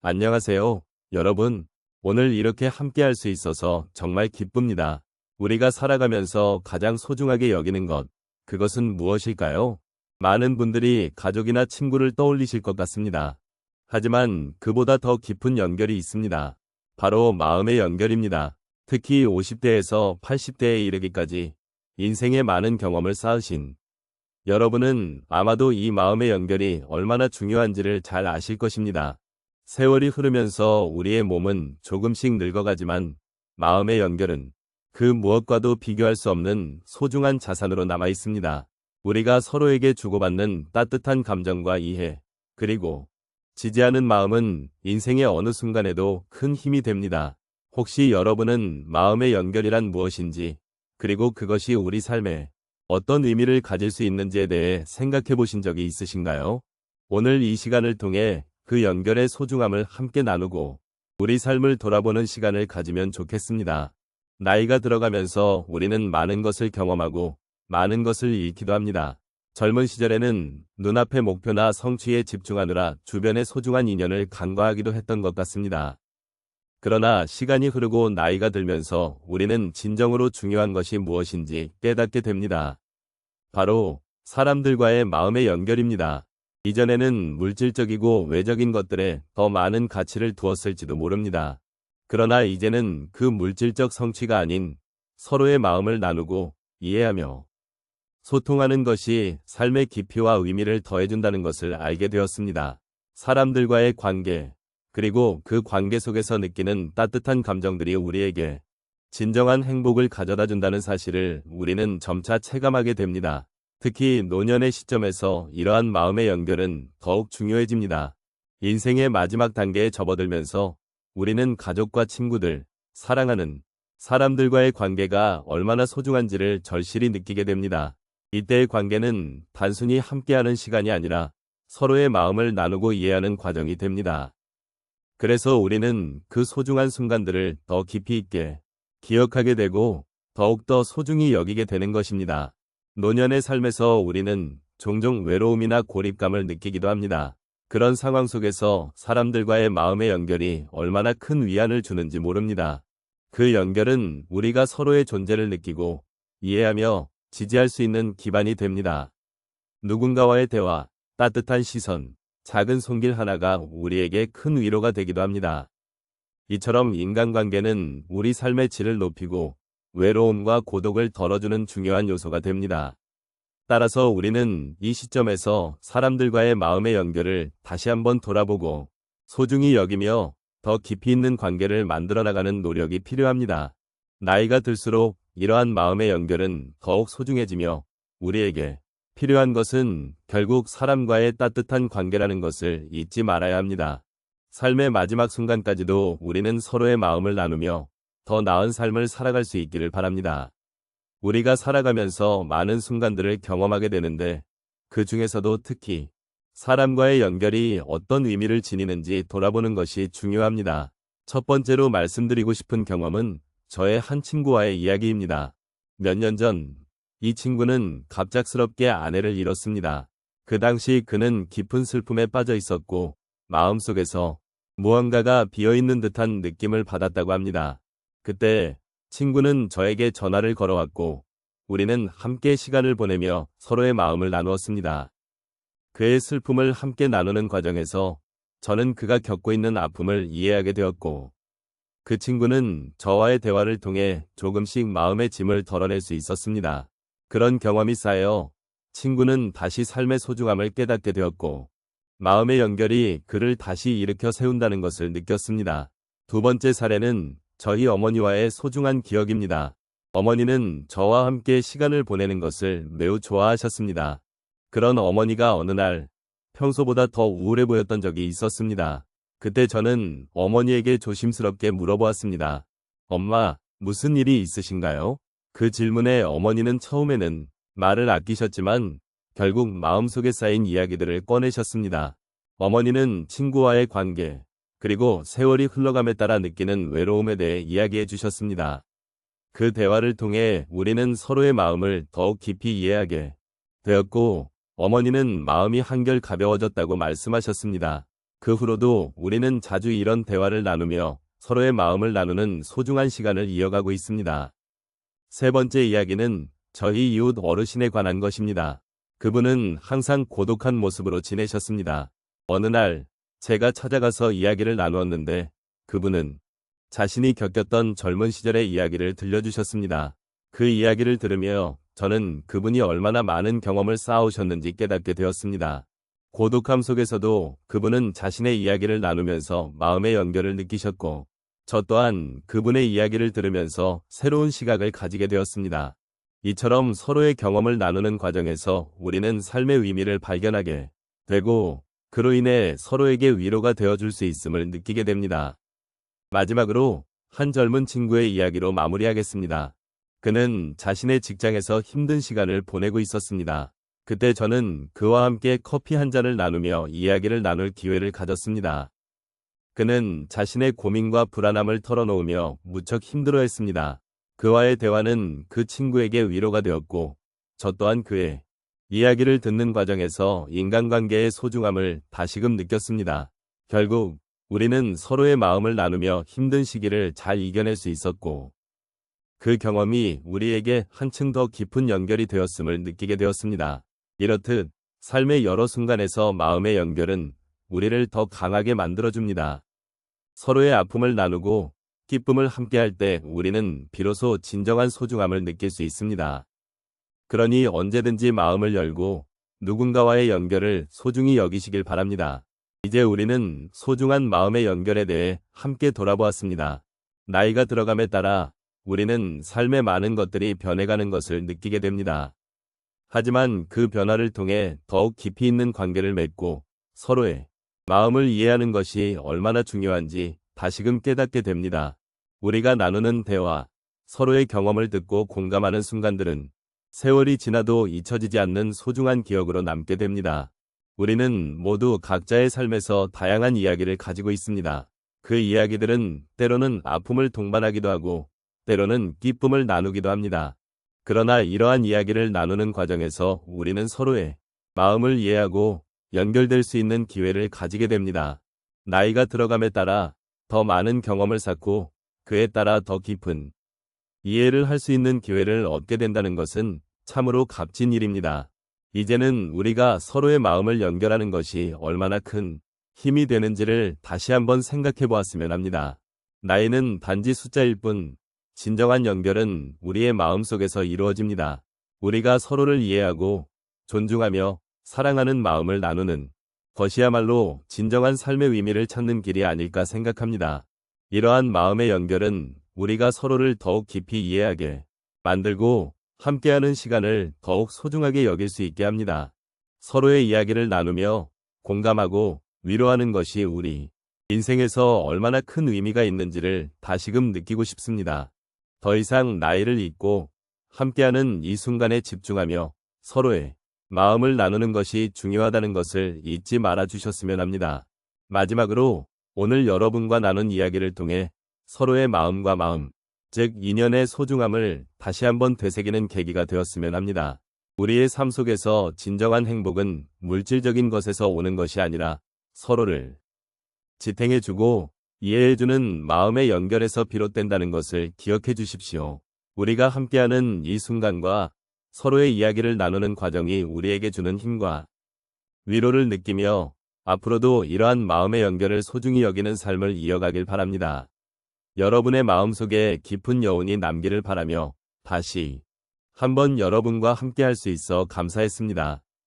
안녕하세요, 여러분. 오늘 이렇게 함께 할 수 있어서 정말 기쁩니다. 우리가 살아가면서 가장 소중하게 여기는 것, 그것은 무엇일까요? 많은 분들이 가족이나 친구를 떠올리실 것 같습니다. 하지만 그보다 더 깊은 연결이 있습니다. 바로 마음의 연결입니다. 특히 50대에서 80대에 이르기까지 인생의 많은 경험을 쌓으신 여러분은 아마도 이 마음의 연결이 얼마나 중요한지를 잘 아실 것입니다. 세월이 흐르면서 우리의 몸은 조금씩 늙어가지만 마음의 연결은 그 무엇과도 비교할 수 없는 소중한 자산으로 남아 있습니다. 우리가 서로에게 주고받는 따뜻한 감정과 이해, 그리고 지지하는 마음은 인생의 어느 순간에도 큰 힘이 됩니다. 혹시 여러분은 마음의 연결이란 무엇인지, 그리고 그것이 우리 삶에 어떤 의미를 가질 수 있는지에 대해 생각해 보신 적이 있으신가요? 오늘 이 시간을 통해 그 연결의 소중함을 함께 나누고 우리 삶을 돌아보는 시간을 가지면 좋겠습니다. 나이가 들어가면서 우리는 많은 것을 경험하고 많은 것을 잃기도 합니다. 젊은 시절에는 눈앞의 목표나 성취에 집중하느라 주변의 소중한 인연을 간과하기도 했던 것 같습니다. 그러나 시간이 흐르고 나이가 들면서 우리는 진정으로 중요한 것이 무엇인지 깨닫게 됩니다. 바로 사람들과의 마음의 연결입니다. 이전에는 물질적이고 외적인 것들에 더 많은 가치를 두었을지도 모릅니다. 그러나 이제는 그 물질적 성취가 아닌 서로의 마음을 나누고 이해하며 소통하는 것이 삶의 깊이와 의미를 더해준다는 것을 알게 되었습니다. 사람들과의 관계, 그리고 그 관계 속에서 느끼는 따뜻한 감정들이 우리에게 진정한 행복을 가져다 준다는 사실을 우리는 점차 체감하게 됩니다. 특히 노년의 시점에서 이러한 마음의 연결은 더욱 중요해집니다. 인생의 마지막 단계에 접어들면서 우리는 가족과 친구들, 사랑하는 사람들과의 관계가 얼마나 소중한지를 절실히 느끼게 됩니다. 이때의 관계는 단순히 함께하는 시간이 아니라 서로의 마음을 나누고 이해하는 과정이 됩니다. 그래서 우리는 그 소중한 순간들을 더 깊이 있게 기억하게 되고 더욱더 소중히 여기게 되는 것입니다. 노년의 삶에서 우리는 종종 외로움이나 고립감을 느끼기도 합니다. 그런 상황 속에서 사람들과의 마음의 연결이 얼마나 큰 위안을 주는지 모릅니다. 그 연결은 우리가 서로의 존재를 느끼고 이해하며 지지할 수 있는 기반이 됩니다. 누군가와의 대화, 따뜻한 시선, 작은 손길 하나가 우리에게 큰 위로가 되기도 합니다. 이처럼 인간관계는 우리 삶의 질을 높이고 외로움과 고독을 덜어주는 중요한 요소가 됩니다. 따라서 우리는 이 시점에서 사람들과의 마음의 연결을 다시 한번 돌아보고 소중히 여기며 더 깊이 있는 관계를 만들어 나가는 노력이 필요합니다. 나이가 들수록 이러한 마음의 연결은 더욱 소중해지며 우리에게 필요한 것은 결국 사람과의 따뜻한 관계라는 것을 잊지 말아야 합니다. 삶의 마지막 순간까지도 우리는 서로의 마음을 나누며 더 나은 삶을 살아갈 수 있기를 바랍니다. 우리가 살아가면서 많은 순간들을 경험하게 되는데 그 중에서도 특히 사람과의 연결이 어떤 의미를 지니는지 돌아보는 것이 중요합니다. 첫 번째로 말씀드리고 싶은 경험은 저의 한 친구와의 이야기입니다. 몇 년 전 이 친구는 갑작스럽게 아내를 잃었습니다. 그 당시 그는 깊은 슬픔에 빠져 있었고 마음속에서 무언가가 비어있는 듯한 느낌을 받았다고 합니다. 그때 친구는 저에게 전화를 걸어왔고 우리는 함께 시간을 보내며 서로의 마음을 나누었습니다. 그의 슬픔을 함께 나누는 과정에서 저는 그가 겪고 있는 아픔을 이해하게 되었고 그 친구는 저와의 대화를 통해 조금씩 마음의 짐을 덜어낼 수 있었습니다. 그런 경험이 쌓여 친구는 다시 삶의 소중함을 깨닫게 되었고 마음의 연결이 그를 다시 일으켜 세운다는 것을 느꼈습니다. 두 번째 사례는 저희 어머니와의 소중한 기억입니다. 어머니는 저와 함께 시간을 보내는 것을 매우 좋아하셨습니다. 그런 어머니가 어느 날 평소보다 더 우울해 보였던 적이 있었습니다. 그때 저는 어머니에게 조심스럽게 물어보았습니다. 엄마, 무슨 일이 있으신가요? 그 질문에 어머니는 처음에는 말을 아끼셨지만 결국 마음속에 쌓인 이야기들을 꺼내셨습니다. 어머니는 친구와의 관계, 그리고 세월이 흘러감에 따라 느끼는 외로움에 대해 이야기해 주셨습니다. 그 대화를 통해 우리는 서로의 마음을 더욱 깊이 이해하게 되었고 어머니는 마음이 한결 가벼워졌다고 말씀하셨습니다. 그 후로도 우리는 자주 이런 대화를 나누며 서로의 마음을 나누는 소중한 시간을 이어가고 있습니다. 세 번째 이야기는 저희 이웃 어르신에 관한 것입니다. 그분은 항상 고독한 모습으로 지내셨습니다. 어느 날 제가 찾아가서 이야기를 나누었는데 그분은 자신이 겪었던 젊은 시절의 이야기를 들려주셨습니다. 그 이야기를 들으며 저는 그분이 얼마나 많은 경험을 쌓아오셨는지 깨닫게 되었습니다. 고독함 속에서도 그분은 자신의 이야기를 나누면서 마음의 연결을 느끼셨고 저 또한 그분의 이야기를 들으면서 새로운 시각을 가지게 되었습니다. 이처럼 서로의 경험을 나누는 과정에서 우리는 삶의 의미를 발견하게 되고 그로 인해 서로에게 위로가 되어줄 수 있음을 느끼게 됩니다. 마지막으로 한 젊은 친구의 이야기로 마무리하겠습니다. 그는 자신의 직장에서 힘든 시간을 보내고 있었습니다. 그때 저는 그와 함께 커피 한 잔을 나누며 이야기를 나눌 기회를 가졌습니다. 그는 자신의 고민과 불안함을 털어놓으며 무척 힘들어했습니다. 그와의 대화는 그 친구에게 위로가 되었고 저 또한 그의 이야기를 듣는 과정에서 인간관계의 소중함을 다시금 느꼈습니다. 결국 우리는 서로의 마음을 나누며 힘든 시기를 잘 이겨낼 수 있었고 그 경험이 우리에게 한층 더 깊은 연결이 되었음을 느끼게 되었습니다. 이렇듯 삶의 여러 순간에서 마음의 연결은 우리를 더 강하게 만들어줍니다. 서로의 아픔을 나누고 기쁨을 함께할 때 우리는 비로소 진정한 소중함을 느낄 수 있습니다. 그러니 언제든지 마음을 열고 누군가와의 연결을 소중히 여기시길 바랍니다. 이제 우리는 소중한 마음의 연결에 대해 함께 돌아보았습니다. 나이가 들어감에 따라 우리는 삶의 많은 것들이 변해가는 것을 느끼게 됩니다. 하지만 그 변화를 통해 더욱 깊이 있는 관계를 맺고 서로의 마음을 이해하는 것이 얼마나 중요한지 다시금 깨닫게 됩니다. 우리가 나누는 대화, 서로의 경험을 듣고 공감하는 순간들은 세월이 지나도 잊혀지지 않는 소중한 기억으로 남게 됩니다. 우리는 모두 각자의 삶에서 다양한 이야기를 가지고 있습니다. 그 이야기들은 때로는 아픔을 동반하기도 하고 때로는 기쁨을 나누기도 합니다. 그러나 이러한 이야기를 나누는 과정에서 우리는 서로의 마음을 이해하고 연결될 수 있는 기회를 가지게 됩니다. 나이가 들어감에 따라 더 많은 경험을 쌓고 그에 따라 더 깊은 이해를 할 수 있는 기회를 얻게 된다는 것은 참으로 값진 일입니다. 이제는 우리가 서로의 마음을 연결하는 것이 얼마나 큰 힘이 되는지를 다시 한번 생각해 보았으면 합니다. 나이는 단지 숫자일 뿐 진정한 연결은 우리의 마음속에서 이루어집니다. 우리가 서로를 이해하고 존중하며 사랑하는 마음을 나누는 것이야말로 진정한 삶의 의미를 찾는 길이 아닐까 생각합니다. 이러한 마음의 연결은 우리가 서로를 더욱 깊이 이해하게 만들고 함께하는 시간을 더욱 소중하게 여길 수 있게 합니다. 서로의 이야기를 나누며 공감하고 위로하는 것이 우리 인생에서 얼마나 큰 의미가 있는지를 다시금 느끼고 싶습니다. 더 이상 나이를 잊고 함께하는 이 순간에 집중하며 서로의 마음을 나누는 것이 중요하다는 것을 잊지 말아 주셨으면 합니다. 마지막으로 오늘 여러분과 나눈 이야기를 통해 서로의 마음과 마음, 즉 인연의 소중함을 다시 한번 되새기는 계기가 되었으면 합니다. 우리의 삶 속에서 진정한 행복은 물질적인 것에서 오는 것이 아니라 서로를 지탱해주고 이해해주는 마음의 연결에서 비롯된다는 것을 기억해 주십시오. 우리가 함께하는 이 순간과 서로의 이야기를 나누는 과정이 우리에게 주는 힘과 위로를 느끼며 앞으로도 이러한 마음의 연결을 소중히 여기는 삶을 이어가길 바랍니다. 여러분의 마음속에 깊은 여운이 남기를 바라며 다시 한번 여러분과 함께할 수 있어 감사했습니다.